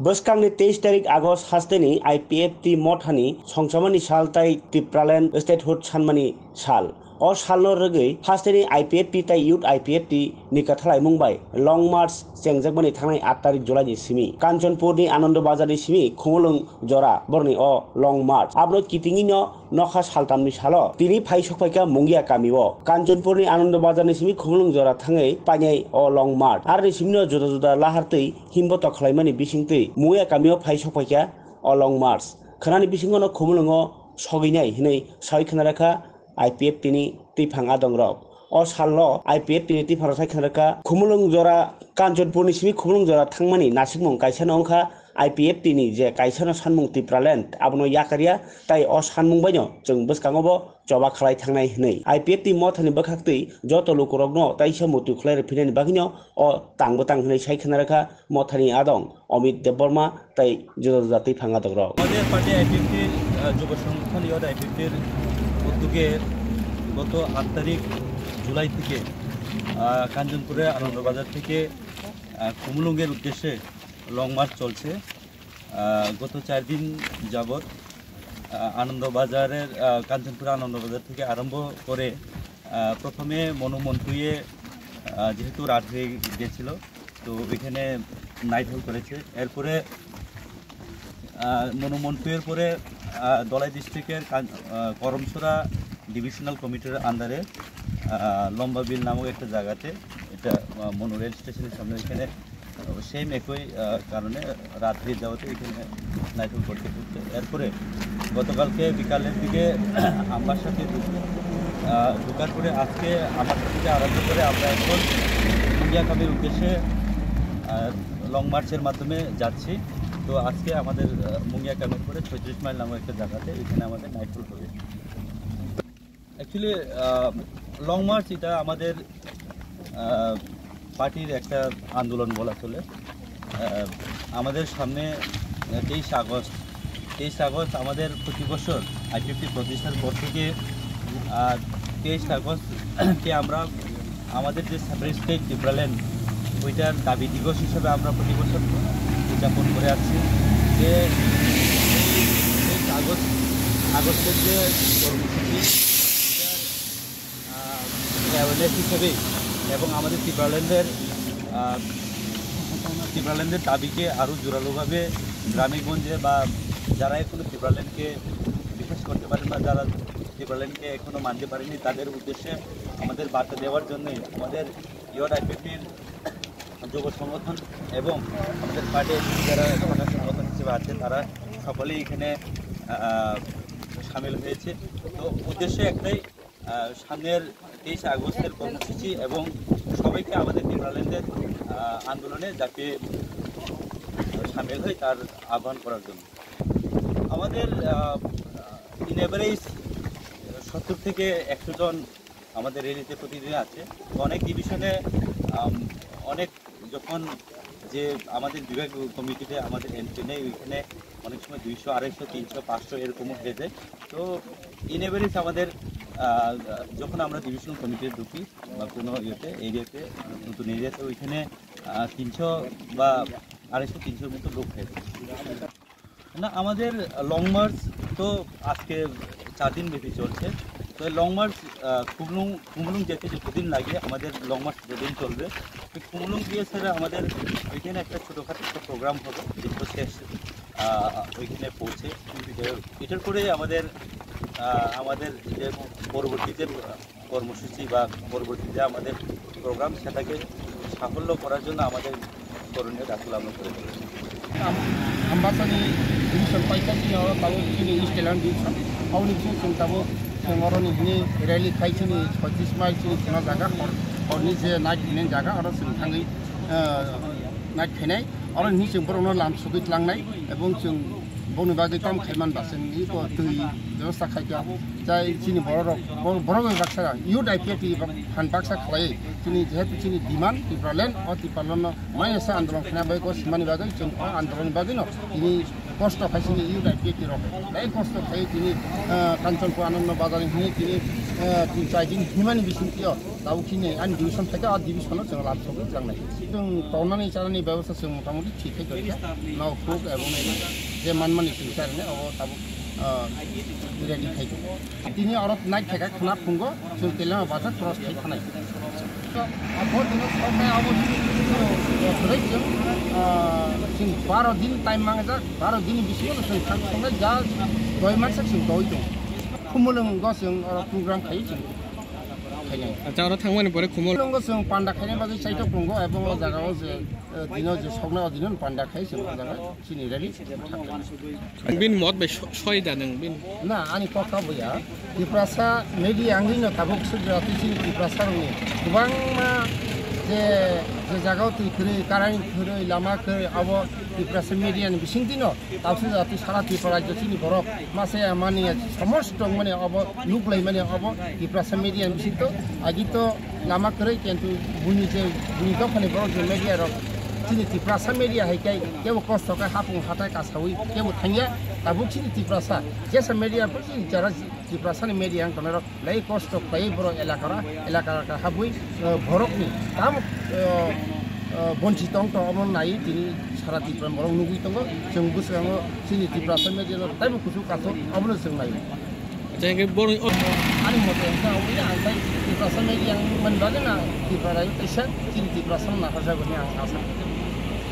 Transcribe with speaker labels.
Speaker 1: Boskangi 23 tarik Agos hasteni IPFT mothani songsamani saltai Tipraland statehood sanmani sal. O salno rogoi hasteni IPFT tai youth IPFT ni kathalai mungbai long march chengjagmani thangnai 8 tarik July ni simi Kanchanpur ni Anando Bazar ni simi Khumulung jora borni o long march abno kitingi no nokha saltamni salo tini phai sokpaika mungia kamio Kanchanpur ni Anando Bazar ni simi Khumulung jora thangai painai o long march ar ni simno juda juda lahartei himboto khlaimani bisingtei muya kamio phai sokpaika o long march khanani bisingo no Khumulungo soginai hinai sai khanaraka IPFT ni tifang adongrok o sallo IPFT ni tifang sai khanaraka Khumulung jora Kanchanpur ni simi Khumulung jora thangmani nasikmung kaisano ongkha IPFT ni je kaisano sanmung Tipraland abono yakaria tai o sanmung baino jeng boskango joba khlai thangnai hinai IPFT mothani bakhaktei joto lokorokno taisa mutu khlai phirani bagino o tangbotang hinai sai khanaraka mothani adong Omit Deborma tai joda tifang adongrok
Speaker 2: আমাদের party IPFT যুব সংগঠন ইয়দ IPFT এর উদ্যোগে গত 8 তারিখ জুলাই থেকে কাঞ্চনপুরে আনন্দবাজার থেকে খুমুলুংয়ের উদ্দেশ্যে লং মার্চ চলছে গত 4 দিন যাবত আনন্দবাজারের কাঞ্চনপুরে আনন্দবাজার থেকে আরম্ভ করে প্রথমে মনুমন্টুয়ে যেহেতু রাত হয়ে গিয়েছিল তো এখানে নাইট হল করেছে এরপরে মনুমন্টুয়ের পরে দলাই ডিস্ট্রিক্টের করমছড়া ডিভিশনাল কমিটির আন্ডারে লম্বা বিল নামক একটা জায়গাতে এটা মনো রেল স্টেশনের সামনে এখানে সেম একই কারণে রাত্রি যাওয়াতে এখানে নাইট হল করতে করতে এরপরে গতকালকে বিকালের দিকে আমার সাথে ঢোকার পরে আজকে আমার সাথে আরম্ভ করে আমরা এখন ইন্ডিয়া কাপের উদ্দেশ্যে লং মার্চের মাধ্যমে যাচ্ছি তো আজকে আমাদের মুঙ্গিয়া ক্যাম্পের পরে 36 মাইল নামক একটা জায়গাতে এখানে আমাদের নাইট হল হবে অ্যাকচুয়ালি লং মার্চ এটা আমাদের পার্টির একটা আন্দোলন বলা চলে আমাদের সামনে 23 আগস্ট আমাদের প্রতি বছর IPFT প্রতিষ্ঠার পর থেকে 23 আগস্টকে আমরা আমাদের যে সেপারেট স্টেট টিপ্রাল্যান্ড ওইটার দাবি দিবস হিসেবে আমরা প্রতি বছর উদযাপন করে আসছি যে আগস্টের যে কর্মসূচি অ্যাওয়ারনেস হিসেবে এবং আমাদের টিপ্রাল্যান্ডের দাবিকে আরও জোরালোভাবে গ্রামেগঞ্জে বা যারা এখনও টিপ্রাল্যান্ডকে বিশ্বাস করতে পারেন না যারা টিপ্রাল্যান্ডকে এখনও মানতে পারেনি তাদের উদ্দেশ্যে আমাদের বার্তা দেওয়ার জন্যই আমাদের ইয়দ IPFTর যুব সংগঠন এবং আমাদের পার্টির যারা সংগঠন হিসেবে আছে তারা সকলেই এখানে সামিল হয়েছে তো উদ্দেশ্য একটাই সামনের 23 আগস্টের কর্মসূচি এবং সবাইকে আমাদের টিপ্রাল্যান্ডের আন্দোলনে যাতে সামিল হয় তার আহ্বান করার জন্য আমাদের ইন এভারেজ 70 থেকে 100 জন আমাদের র্যালিতে প্রতিদিন আছে অনেক ডিভিশনে অনেক যখন যে আমাদের বিভাগ কমিটিতে আমাদের এন্ট্রি নেই ওইখানে অনেক সময় 200, 250, 300, 500 এরকমও হয়ে যায় তো ইন এভারেজ আমাদের যখন আমরা ডিভিশনাল কমিটিতে ঢুকি বা কোনো এরিয়াতে নতুন এরিয়াতে ওইখানে 300 বা 250-300 মতো লোক হয়ে যায় না আমাদের লং মার্চ তো আজকে 4 দিন ব্যাপী চলছে তো লং মার্চ খুমুলুং যেতে যতদিন লাগে আমাদের লং মার্চ যেদিন চলবে ওই খুমুলুং দিয়ে ছাড়া আমাদের ওইখানে একটা ছোটোখাটো একটা প্রোগ্রাম হবে যেগুলো শেষ ওইখানে পৌঁছে এটার পরে আমাদের যে পরবর্তী যে কর্মসূচি বা পরবর্তী যে আমাদের প্রোগ্রাম সেটাকে সাফল্য করার জন্য আমাদের করণীয় দাখিল আমরা করে দেবো
Speaker 3: Ambasani division paika ni ora tahu ini istilah division. Awal ni sih tahu orang ini rally kaisi ni 25 mile sini kena jaga or ni je naik ini jaga orang sini thangai naik kenai orang ni sih berono lam sugit langnai, ebong sih bonu bagi kam khaiman basen ni ko tui ব্যবস্থা খাইতে যাই চিনি বড় Baksa youth IPFT fun Baksa খাই চিনি যেহেতু চিনি demand Tipraland ও টিপ্রাল্যান্ড মাই এসে আন্দোলন খানাবাই গো সিমানি বাগै जों আন্দোলন বাগै ন তিনি কষ্ট খাইছিনি ইউথ IPFT রক এই কষ্ট খাই তিনি কাঞ্চনপুর আনন্দ বাজারে তিনি दिन हिमानि बिसिंथियाव दाउखिनि आन डिभिसन थाखा आ डिभिसनाव जों लाबसबो जांनाय जों तौनानै जानायनि बेबस्था जों मोटामोटी ठीकै गया नाव फुक एवं जे मानमानि सिंसारने अब ताबो रेडी थाइगो दिनै अरत नाइट थाखा खाना फुंगो जों तेला बाजार क्रस थाइ थानाय अब दिन सबने अब जों 12 दिन टाइम मांगा 12 दिन बिसिङाव जों थांनाय जा गय मानसा जों दय दं खुमलंगो जों प्रोग्राम खायो जों खायनाय
Speaker 4: जारा थांबानो परे
Speaker 3: खुमलंगो जों पान्डा खायनाय बागै साइटआव दंगो एबं जागायाव जे दिनाव जे सगना दिन पान्डा खायो जों जागा सिनि रेडी
Speaker 4: बिन मत बे सयदा नों बिन
Speaker 3: ना आनि कथा बया दिप्रासा मेडिया आंगिनो ताबुक सुग्राति सिनि दिप्रासारनि गोबां मा जे जागायाव थैखरै कारानि खरै लामा खरै अब दिप्रासा मेडियानि बिसिं दिनो ताबसु जाति सारा त्रिपुरा रायजोनि बरफ मासे माने समस्त माने अब लुकलाय माने अब दिप्रासा मेडियानि बिसिं तो आगितो लामा खरै किन्तु बुनि जे बुनि दफानि बरफ जे मेडिया र सिनि दिप्रासा मेडिया हैकाय केबो कस्तका हापुं हाथाय कासावै केबो थांया ताबुक सिनि दिप्रासा जेसा मेडिया पर सिनि जरा दिप्रासानि मेडिया आंखौनो लै कस्त पाय बर एलाका हाबुइ भरकनि ताम बन्थि दं तो अमन नाय दिनै सारा त्रिपुरा बरफ नुगै दङ जों गोसोआव सिनि दिप्रासा मेडिया ताइबो कुसु काथ अबनो जों नाय
Speaker 4: जायगे बर
Speaker 3: आनि मते आवनि आंथाय दिप्रासा मेडिया मोनबागोन ना दिप्राराय एसे सिनि दिप्रासा ना हाजागोनि आं आसा